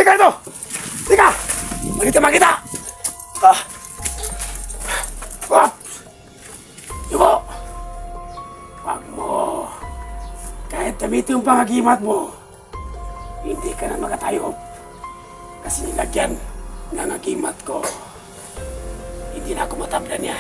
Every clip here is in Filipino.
Halika ito! Halika! Magkita! Ah! Ah! Yuko! Wag mo! Kahit gamitin yung pangagimat mo, hindi ka na makatayo. Kasi nilagyan ng agimat ko. Hindi na ako matabla niya.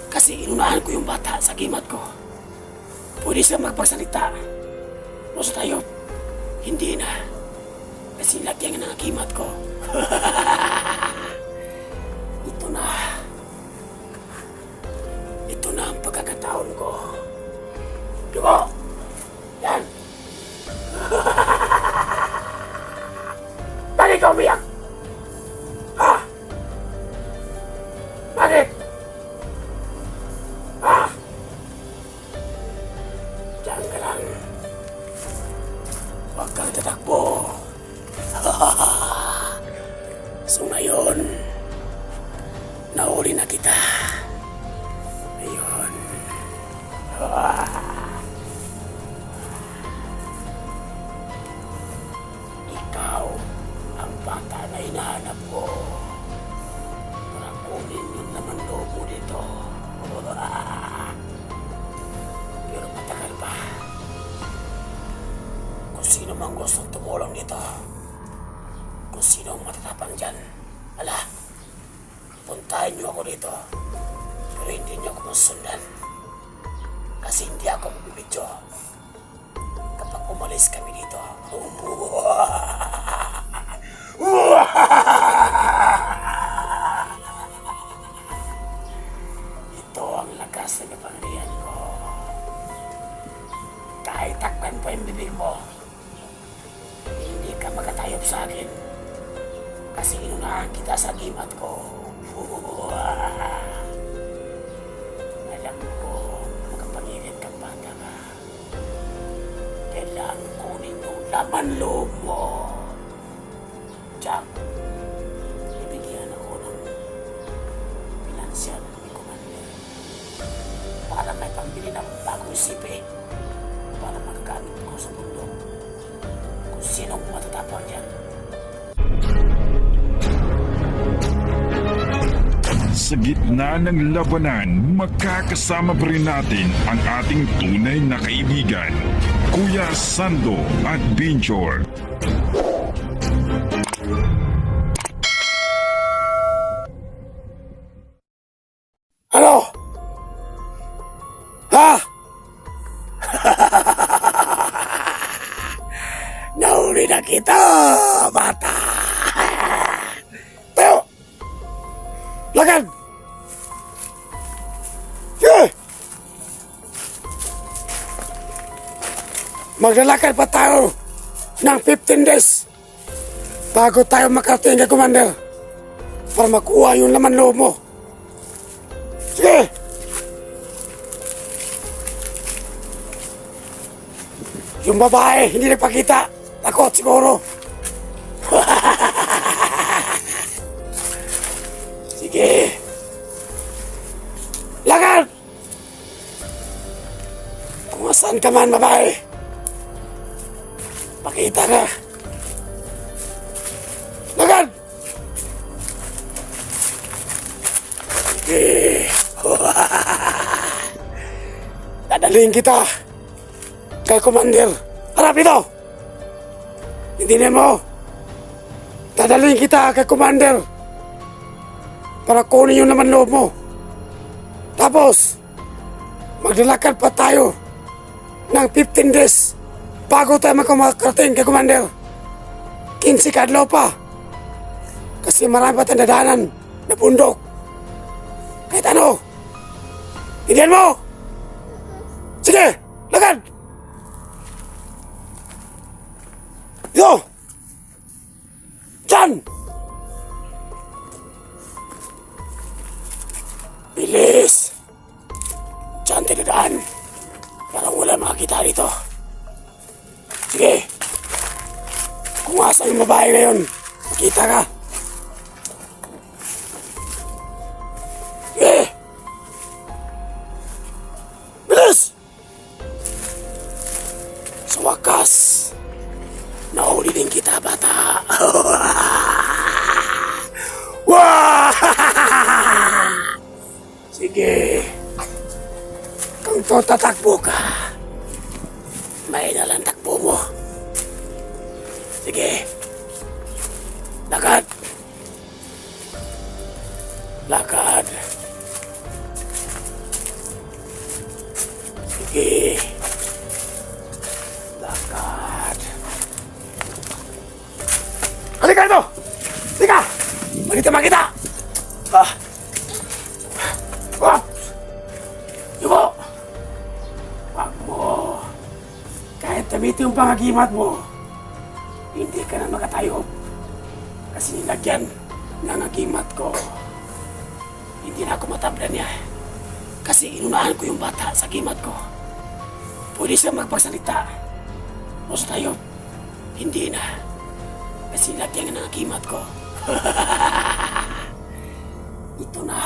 Kasi inunahan ko yung bata sa agimat ko. Pwede siya magpagsalita. O sa tayo, hindi na. Kasi nilagyan ng agimat ko. Ito na. Ito na ang pagkakataon ko. Yuko! Yan! Bakit ka umiyak? Ha? Bakit? Ha? Diyan ka lang. Huwag kang tatakbo. So ngayon, nahuli na kita. Ayun. Ikaw ang bata na hinahanap ko. Para kunin yung laman loob mo dito. Pero matagal pa. Kung sino mang gustong tumulong dito, kung sino ang matatapang dyan, ala, puntahan niyo ako dito. Pero hindi niyo ako masundan. Kasi hindi ako magbibidyo kapag umalis kami dito. Ito ang lakas ng kapangyarihan ko. Kahit takpan pa yung bibig mo, hindi ka makatayop sa akin. Kasi inunahan kita sa gimat ko. Alam ko, makapangyarihan kang bata ka. Kailangan kunin yung laman loob mo. Jack, ibigyan ako ng pinansyal ni Commander para may pambili ng bagong sipi para magagamit ko sa mundo. Kung sinong matatapang dyan. Sa gitna ng labanan, magkakasama pa rin natin ang ating tunay na kaibigan, Kuya Sando at Binjor. Ano? Ha? Nahuli na kita, bata! Tayo! Lakad! Sige! Maglalakad pa tayo ng 15 days bago tayo makarating kay Commander para makuha yung laman loob mo. Sige! Yung babae, hindi nagpakita. Takot siguro. Sige. Lakad! Kung saan ka man, babae. Pakita ka. Lakad! Sige. Dadalhin kita kay Commander. Harap ito! Intindihan mo. Dadalhin kita kay Commander para kunin yung laman loob mo. Tapos, maglalakad pa tayo ng 15 days bago tayo makarating kay Commander. 15 kadlaw pa. Kasi marami pa tayong dadaanan na bundok. Kahit ano. Intindihan mo. Sige, lakad! Yo! Diyan! Bilis! Diyan tinadaan para wala makakita dito. Sige! Kung asa yung babae ngayon, makita ka. Sige! Bilis! Sa wakas, nahuli Huli din kita, bata. Wah! Sige. Kung tatakbo ka, may nalang takbo mo. Sige. Lakad. Lakad. Sige. Lakad. Halika ito! Halika! Makita! Ah! Ah! Yuko! Wag mo. Kahit tamiti yung pangagimat mo, hindi ka na makatayo. Kasi nilagyan ng agimat ko. Hindi na ako matablan niya. Kasi inunahan ko yung bata sa agimat ko. Pwede siya magpagsalita. O sa tayo, hindi na. Kasi nilagyan ng agimat ko. Ito na.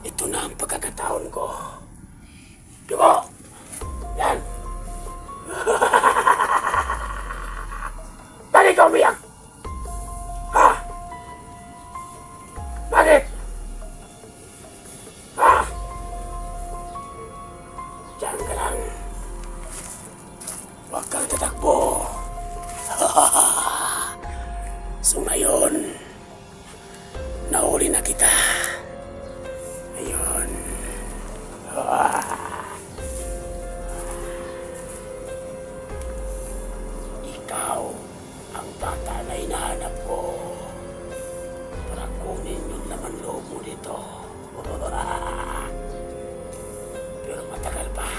Ito na ang pagkakataon ko. Yuko! Yan! Bakit ka umiyak? Ha? Bakit? Ha? Diyan ka lang. Huwag kang tatakbo. So ngayon, nahuli na kita. Ayun. Ikaw ang bata na hinahanap ko para kunin yung laman loob mo dito. Pero matagal pa.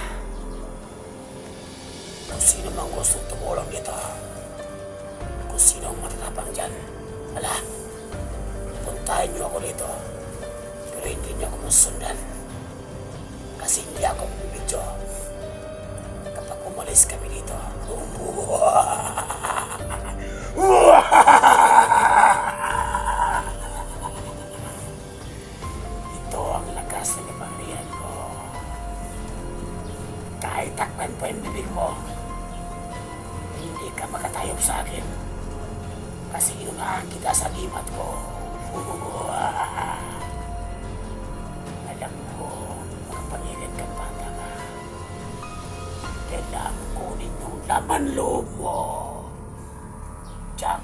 Kung sino mang gustong tumulong dito, kung sino ang matatapang dyan, ala, puntahan niyo ako dito. Pero hindi niyo ako masundan. Kasi hindi ako bibidyo. Kapag umalis kami dito, ito ang lakas ng kapangyarihan ko. Kahit takpan pa yung bibig mo, hindi ka makatayog sa akin. Kasi inunahan kita sa gimat ko. Alam ko, makapangyarihan kang bata ka. Kailangan mo kunin yung laman loob mo. Jack,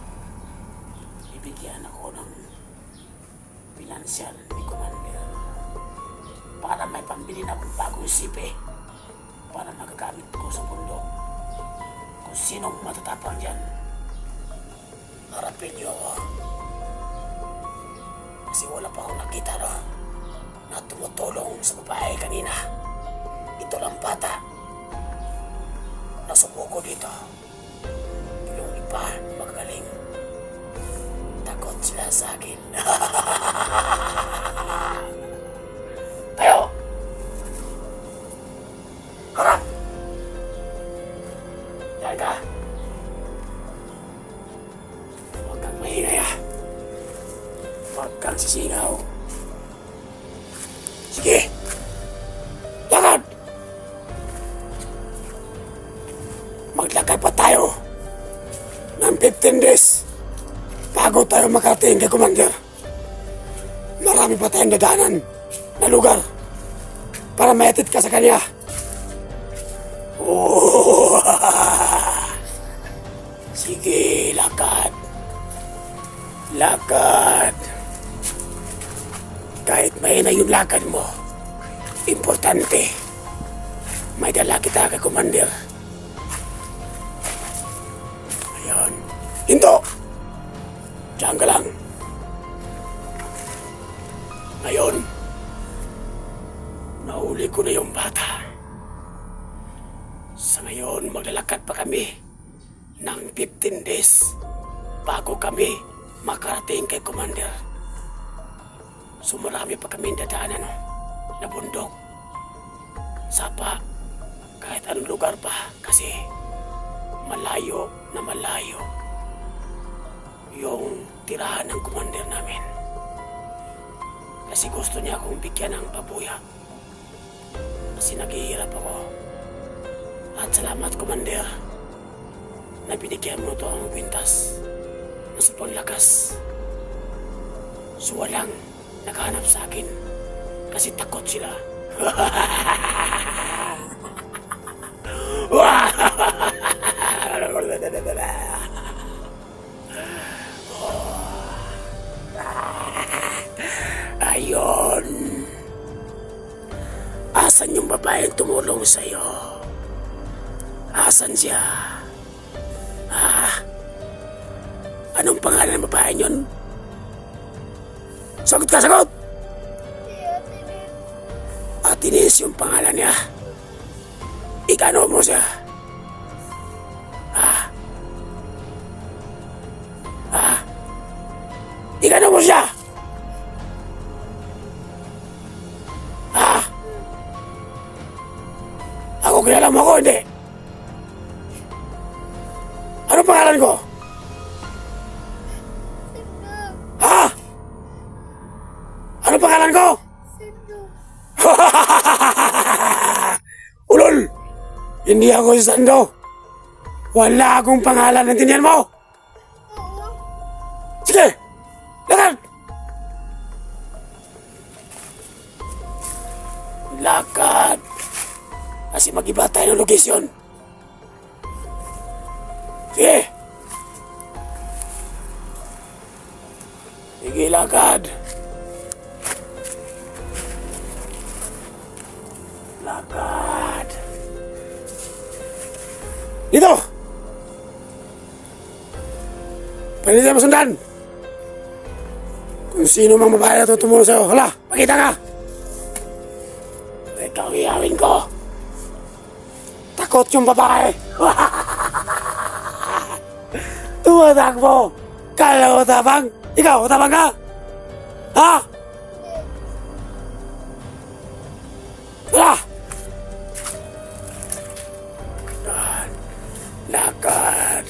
ibigyan ako ng pinansyal ni Commander para may pambili na akong bagong sipe para magagamit ko sa bundok. Kung sinong matatapang dyan, harapin niyo ako. Kasi wala pa akong nakita na tumutulong sa babae kanina. Ito lang bata. Nasubo ko dito. Yung iba magaling. Takot sila sa akin. Tayo! Harap! Yan ka. Huwag kang maingay ah. Huwag kang sisingaw. Sige! Lakad! Maglakad pa tayo ng 15 days bago tayo makarating kay Commander. Marami pa tayong dadaanan na lugar para maitid ka sa kanya. Oh. Sige, lakad. Lakad. Kahit mahina yung lakad mo, importante, may dala kita kay Commander. Ayan. Hinto! Diyan ka lang. Ngayon, nahuli ko na yung bata. Sa ngayon, maglalakad pa kami ng 15 days bago kami makarating kay Commander. So marami pa kami dadaanan na bundok, sapa, kahit anong lugar pa kasi malayo na malayo yung tirahan ng Commander namin. Kasi gusto niya akong bigyan ng pabuya kasi naghihirap ako. At salamat, Commander. na binigyan mo to ang kwintas na sa panglakas. So walang naghanap sa akin kasi takot sila. Ayon. Asan yung babaeng tumulong sa'yo? Asan siya? Anong pangalan ng babae yun? Sagot ka, sagot! Atinis yung pangalan niya. Ikano mo siya? Ikano mo siya? Ako kilala mo ako, hindi? Anong pangalan ko? Anong pangalan ko? Ulol! Hindi ako si Sando. Wala akong pangalan, naintindihan mo? Sige! Lakad! Lakad! Kasi mag-iba tayo ng location. Sige! Sige, lakad! Lakad! Dito! Pwede tayo masundan! Kung sino mang babae na tumulong sa'yo, hala, pakita ka! Ikaw iyawin ko! Takot yung babae! Tumatakbo! Kala ko tabang? Ikaw, tabang ka? Ha? Tara! Lakad!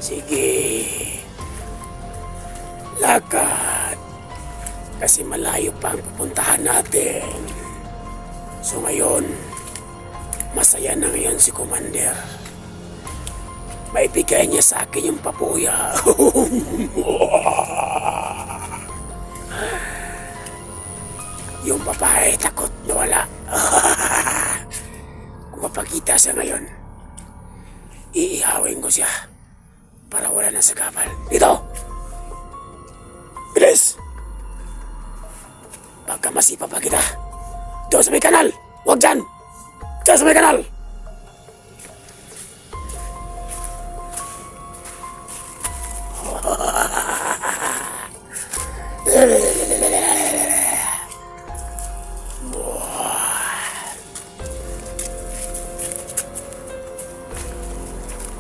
Sige! Lakad! Kasi malayo pa ang pupuntahan natin. So ngayon, masaya na ngayon si Commander. Maibigay niya sa akin yung papuya. Yung babae takot na wala. Kung mapakita siya ngayon, iihawin ko siya para wala na sa kapal. Dito! Bilis! Pagka masipa pa kita, doon sa may kanal! Huwag dyan! Diyan sa may kanal!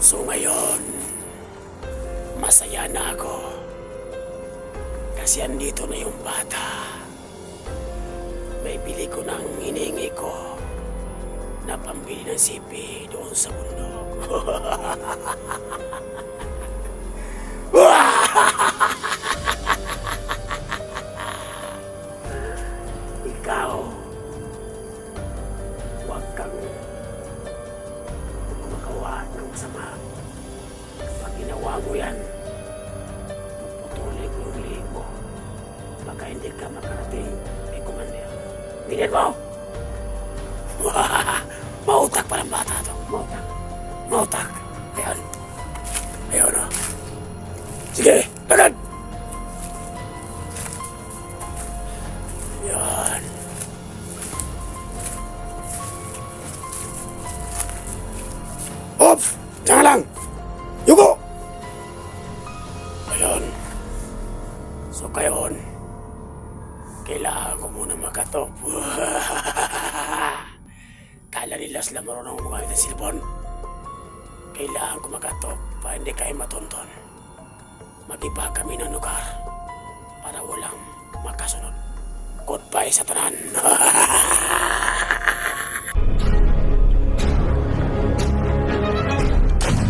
So ngayon, masaya na ako. Kasi andito na yung bata. May bili ko ng hinihingi ko na pambili ng sipi doon sa bundok. Ikaw, huwag kang gumagawa ng masama. Kapag ginawa mo yan, puputulin ko yung liig mo. Baka hindi ka makarating kay Commander. Tingnan mo! Mautak pa ng bata to. Mautak. Mautak. Ayan. Ayan o. Sige, tagad! Ayan. Ops! Diyan lang! Yuko! Ayan. So kayon, kailangan ko muna makatop. Kala nila sila marunong gumamit ng silpon. Kailangan ko makatop para hindi kayo matonton. Mag-iba kami ng lugar para walang makasunod. Goodbye sa tanan.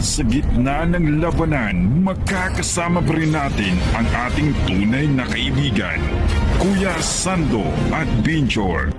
Sa gitna ng labanan, magkakasama pa rin natin ang ating tunay na kaibigan, Kuya Sando at Binjor.